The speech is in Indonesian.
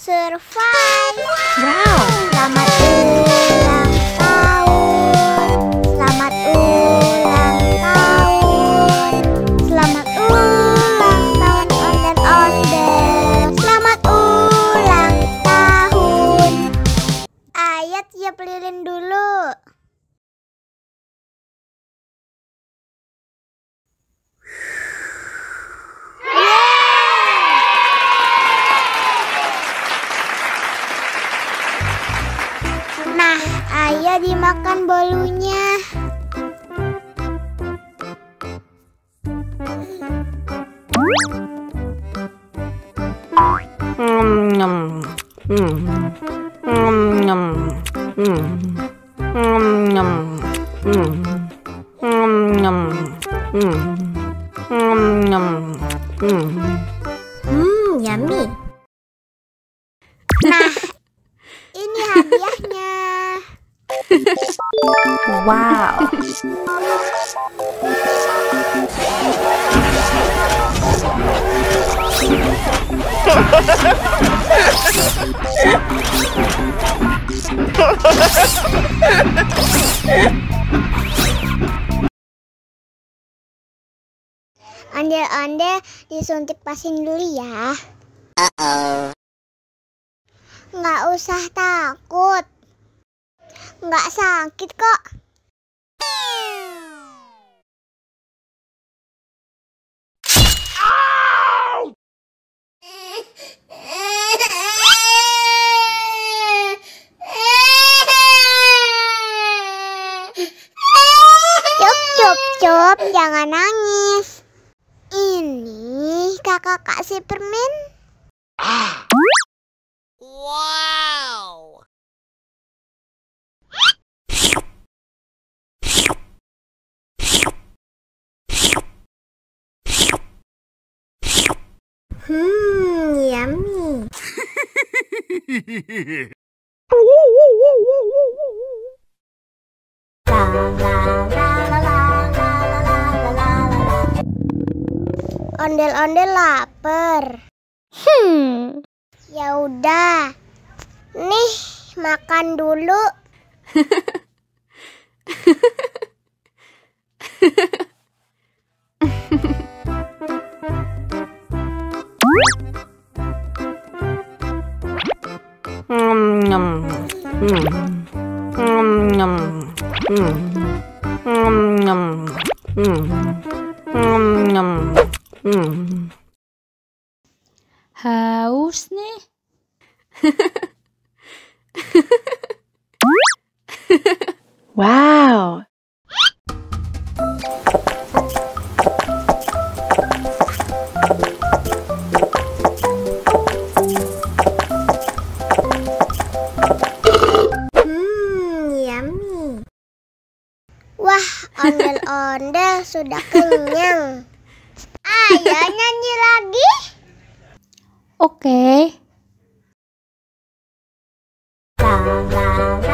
survive. Wow. Selamat ulang tahun. Selamat ulang tahun. Selamat ulang tahun ondel-ondel. Selamat ulang tahun. Ayat tiup lilin dulu. Nah, ayah dimakan bolunya. Yummy. Nah, ini hadiahnya. Wow. Ondel-ondel disuntik vaksin dulu ya. Nggak usah takut. Nggak sakit kok. Cup, jangan nangis. Ini kakak kasih permen. Wow. Yummy. Ondel-ondel lapar. Ya udah. Nih, makan dulu. Haus nih. Wow. Yummy. Wah, ondel-ondel sudah kenyang. Ayah nyanyi lagi. Oke. La la